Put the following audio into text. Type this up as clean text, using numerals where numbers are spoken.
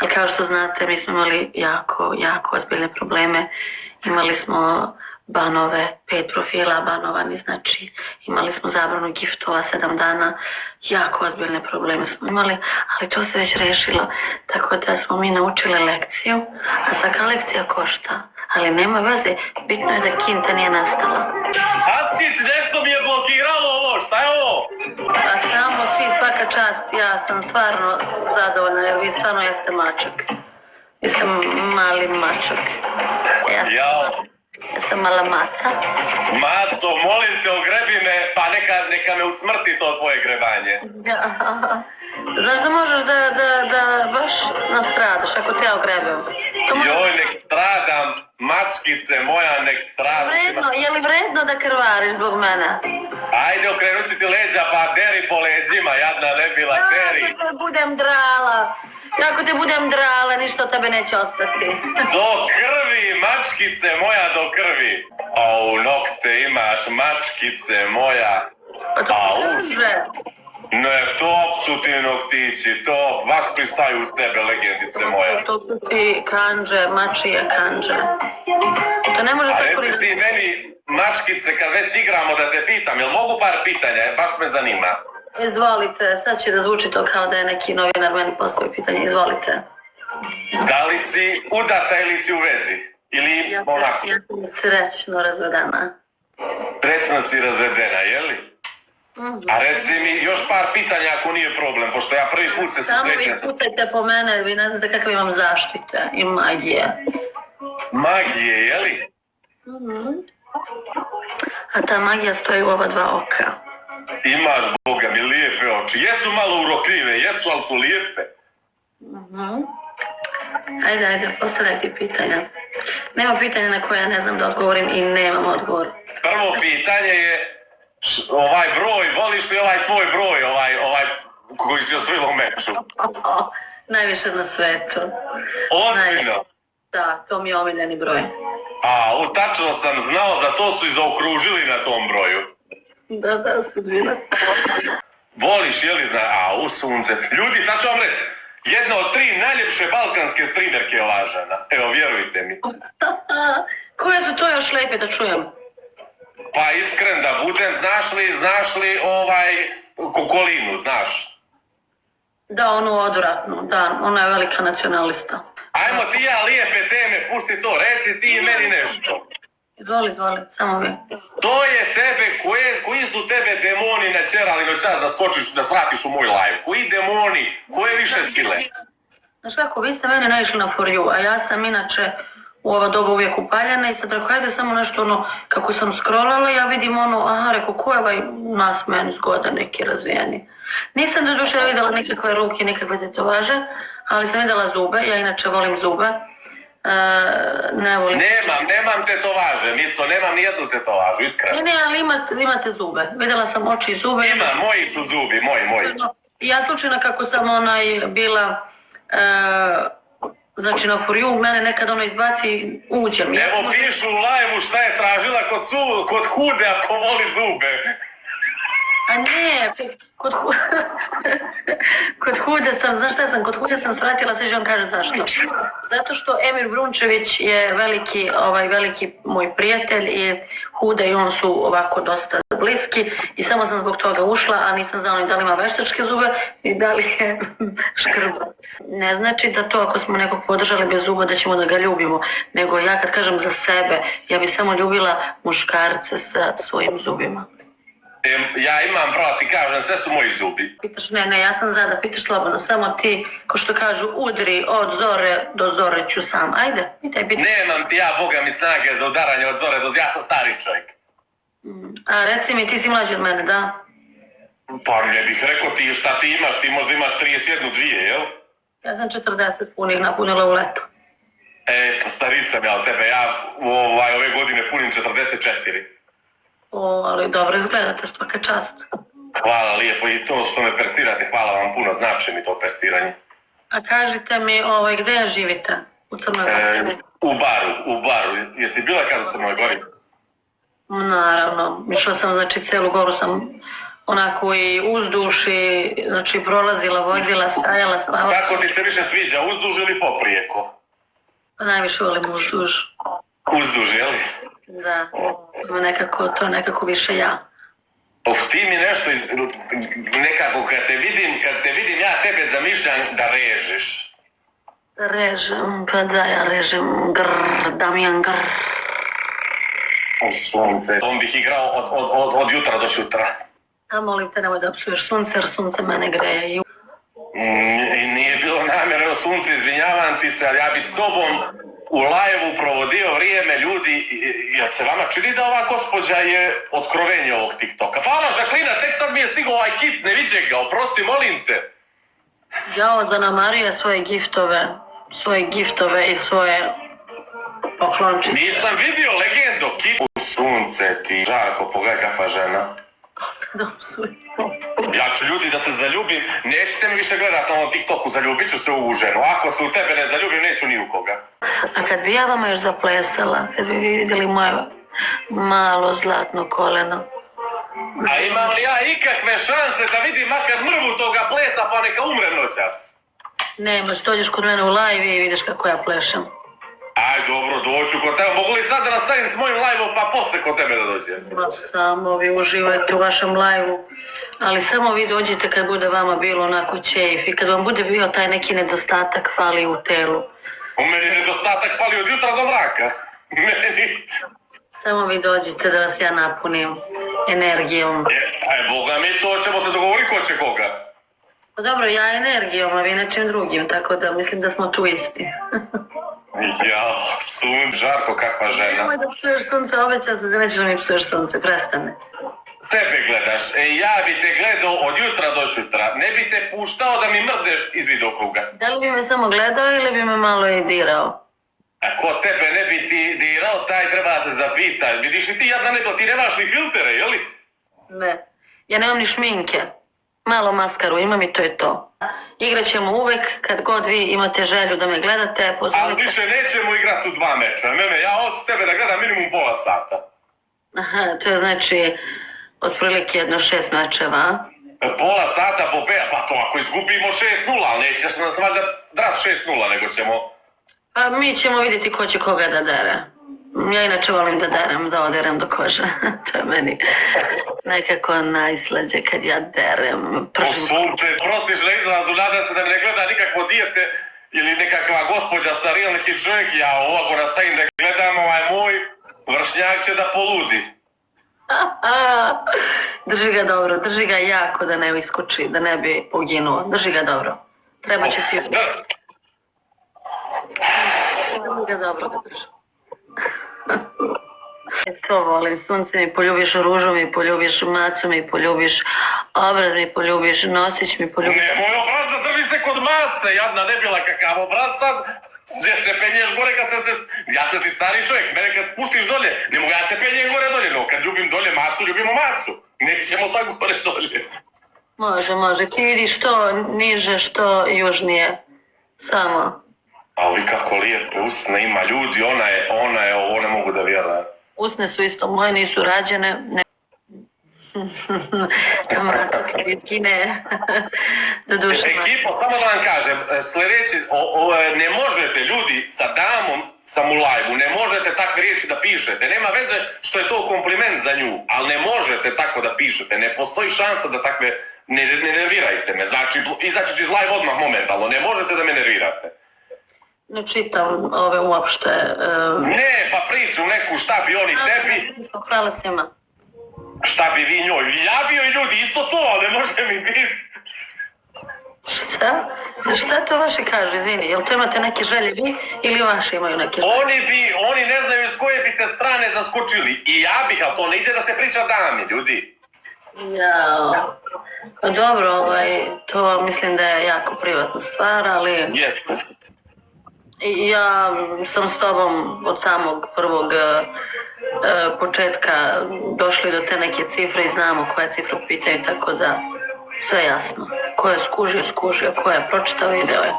Ali kao što znate, mi smo imali jako ozbiljne probleme. Imali smo banove, 5 profila banovani, znači imali smo zabranu giftova 7 dana, jako ozbiljne probleme smo imali, ali to se već rešilo, tako da smo mi naučili lekciju, a svaka lekcija košta, ali nema veze, bitno je da kinta nije nastala. Ackić, nešto mi je blokiralo ovo, šta je ovo? Pa samo ti, svaka čast, ja sam stvarno zadovoljna jer vi stvarno jeste mačak. Vi ste mali mačak. Ja sam mala maca. Mato, molim te, ogrebi me, pa neka me usmrti to tvoje grebanje. Znaš da možeš da baš nastradaš ako te ja ogrebem? Joj, nek stradam, mačkice moja, nek stradam. Je li vredno da krvariš zbog mene? Ajde, okrenut ću ti leđa, pa deri po leđima, jadna ne bila, deri. Ako te budem drala. Ako te budem drala, ništa od tebe neće ostati. Do krvi, mačkice moja, do krvi. Au, nokte imaš, mačkice moja. Pa to kaže. Ne, top su ti noktići, top. Baš pristaju u tebe, legendice moja. To su ti kanđe, mačije kanđe. To ne može tako reći ti meni, mačkice, kad već igramo da te pitam, jel mogu par pitanja, baš me zanima. Izvolite, sad će da zvuči to kao da je neki novinar meni postavio pitanje, izvolite. Da li si udata ili si u vezi? Ili onako? Ja sam srećno razvedena. Srećno si razvedena, jeli? A reci mi još par pitanja ako nije problem, pošto ja prvi put se susrećem. Samo vi putajte po mene, vi ne znate kakve imam zaštite i magije. Magije, jeli? A ta magija stoji u ova 2 oka. Imaš, Boga mi, lijepe oči. Jesu malo urokljive, jesu, ali su lijepe. Ajde, postavljaj ti pitanja. Nema pitanja na koje ja ne znam da odgovorim i nemam odgovor. Prvo pitanje je ovaj broj, voliš li ovaj tvoj broj, ovaj koji si osvojila u meču? Najviše na svetu. Ozbiljno? Da, to mi je omiljeni broj. Tačno sam znao, zato su i zaokružili na tom broju. Da, sudbina. Voliš, jeli u sunce. Ljudi, sad ću vam reći, jedna od 3 najljepše balkanske strimerke je ova žena. Evo, vjerujte mi. Koje su to još lepe da čujem? Pa iskren da budem, znaš li Kukolinu, znaš? Da, onu odvratnu, da, ona je velika nacionalista. Ajmo ti ja lijepe teme, pušti to, reci ti i meni nešto. Izvoli, samo vi. To je tebe, koji su tebe demoni načerali noćas da skočiš, da svratiš u moj live? Koji demoni, koje više sile? Znaš kako, vi ste mene naišli na For You, a ja sam inače u ova doba uvijek upaljena i sad rekao, hajde samo nešto kako sam scrollala, ja vidim rekao, ko je ovaj nas meni zgodan neki razvijeni. Nisam do duše vidjela nikakve ruke, nikakve tetovaže, ali sam vidjela zube, ja inače volim zube. Nemam tetovaže, Mico, nemam nijednu tetovažu, iskreno. Ne, ali imate zube. Vidjela sam oči i zube. Imam, moji su zubi, moji. Ja slučajno kako sam bila, znači na For You, mene nekad izbaci, uđem. Evo pišu u live-u šta je tražila kod Hude ako voli zube. A ne, kod Hude sam, znaš šta sam, kod Hude sam svratila, sve vam kaže zašto. Zato što Emir Brunčević je veliki moj prijatelj i Huda i on su ovako dosta bliski i samo sam zbog toga ušla, a nisam znala ni da li ima veštačke zube i da li je škrba. Ne znači da to ako smo nekog podržali bez zuba da ćemo da ga ljubimo, nego ja kad kažem za sebe, ja bi samo ljubila muškarce sa svojim zubima. Ja imam pravo ti kažem, sve su moji zubi. Pitaš, ne, ja sam da pitaš slobodno, samo ti, ko što kažu, udri od zore do zore ću sam. Ajde, pitaj. Nemam ti ja, Boga mi, snage za udaranje od zore do... Ja sam stari čovjek. A reci mi, ti si mlađi od mene, da? Pa ne bih rekao ti šta ti imaš, ti možda imaš 31, 2, jel? Ja sam 40 punih napunila u letu. Pa starica sam ja od tebe, ja ove godine punim 44. Ali dobro izgledate, svaka čast. Hvala lijepo i to što me persirate, hvala vam puno, znači mi to persiranje. A kažite mi, gdje živite? U Crnoj Gori? U baru. Jesi bila kad u Crnoj Gori? Naravno, išla sam, znači cijelu goru sam onako i uzduž i znači prolazila, vozila, stajala, spavala. Kako ti se više sviđa, uzduž ili poprijeko? Najviše volim uzduž. Uzduž, jel? Da, nekako to nekako više ja. Ti mi nešto, nekako kad te vidim ja tebe zamišljam da režeš. Režem, pa da ja režem, Damjan, Sunce. On bih igrao od jutra do šutra. A molim te nemoj da psuješ sunce, jer sunce mene greje. Nije bilo namjere o sunce, izvinjavam ti se, ali ja bi s tobom u live-u provodio vrijeme ljudi, jel se vama čini da ova gospođa je otkrovenje ovog TikToka? Hvala Žaklina, tek sad mi je stigao ovaj kit, ne viđe ga, oprosti, molim te. Jao da namarija svoje giftove i svoje poklončice. Nisam vidio legendo, kit u sunce ti. Žarko, pogledaj kakva žena. Ja ću ljudi da se zaljubim, nećete mi više gledati na ovom TikToku, zaljubit ću se u ovu ženu. Ako se u tebe ne zaljubim, neću ni u koga. A kad bi ja vama još zaplesala, kad bi vidjeli moje malo zlatno koleno. A imam li ja ikakve šanse da vidim makar mrvu toga plesa pa neka umrem noćas? Nemaš, dođeš kod mene u live i vidiš kako ja plešem. Aj dobro, doću kod tebe. Mogu li sad da nastavim s mojim live-om pa posle kod tebe da dođem? Ma samo vi uživajte u vašem live-u. Ali samo vi dođite kad bude vama bilo onako čejf i kad vam bude bio taj neki nedostatak fali u telu. U meni nedostatak fali od jutra do mraka. Meni... Samo vi dođite da vas ja napunim energijom. Aj boga mi, to ćemo se dogovoriti ko će koga. Pa dobro, ja energijom, a vi nečim drugim, tako da mislim da smo tu isti. Jao, Žarko, kakva žena. Nemoj da psuješ sunce, obećao se da nećeš da mi psuješ sunce, prestane. Sebe gledaš, ja bi te gledao od jutra do šutra, ne bi te puštao da mi mrdeš iz vidokruga. Da li bi me samo gledao ili bi me malo i dirao? Ako tebe ne bi ti dirao, taj treba se zapitati. Vidiš li ti jadna nebo, ti nemaš ni filtere, jeli? Ne, ja nemam ni šminke. Malo maskaru imam i to je to. Igrat ćemo uvek kad god vi imate želju da me gledate. Ali više nećemo igrati u 2 meča. Ja od tebe da gledam minimum pola sata. Aha, to je znači otprilike jedno 6 mečeva. Pola sata po 5, pa to ako izgubimo 6-0, ali nećeš nas valjda drat 6-0, nego ćemo... Pa mi ćemo vidjeti ko će koga da dere. Ja inače volim da derem, da oderem do kože. To je meni nekako najslađe kad ja derem. Sunce, prostiš na izrazu, nadam se da mi ne gleda nikakvo dijete ili nekakva gospođa starija, neki čovjek, ja ovako nastavim da gledam, ovaj moj vršnjak će da poludi. Drži ga dobro, drži ga jako da ne iskoči, da ne bi poginuo. Drži ga dobro. Treba će ti... Drži ga dobro da drži. To volim, sunce mi poljubiš, ružu mi poljubiš, macu mi poljubiš, obraz mi poljubiš, nosić mi poljubiš. Ne, moj obraz da drži se kod mace, jadna ne bila kakav obraz sad, gdje se penješ gore kad se... Ja sam ti stari čovjek, mene kad spuštiš dolje, ne mogu ja se penjem gore dolje, no kad ljubim dolje macu, ljubimo macu, nećemo sad gore dolje. Može, ti vidiš što niže, što južnije, samo. Ali kako lijepe usne ima ljudi, ona je ovo, ne mogu da vjerujem. Usne su isto moje, nisu rađene. Ekipo, samo da vam kažem, sljedeći, ne možete ljudi sa damom, sam u live-u, ne možete takve riječi da pišete. Nema veze što je to kompliment za nju, ali ne možete tako da pišete. Ne postoji šansa da takve, ne nervirajte me. Znači, izaći ću iz live odmah momentalno, ne možete da me nervirate. Ne čitam ove uopšte. Ne, pa priču neku šta bi oni tebi... Hvala svima. Šta bi vi njoj? Ja bio i ljudi, isto to, ne može mi biti. Šta? Šta to vaši kažu, izvini? Jel to imate neke želje vi ili vaši imaju neke želje? Oni ne znaju iz koje bi te strane zaskočili. I ja bih, ali to ne ide da se priča dami, ljudi. Jao. Pa dobro, to mislim da je jako privatna stvar, ali... Jeste. Ja sam s tobom od samog prvog početka došli do te neke cifre i znamo koje cifre u pitanju, tako da sve jasno. Ko je skužio, ko je pročitao video je.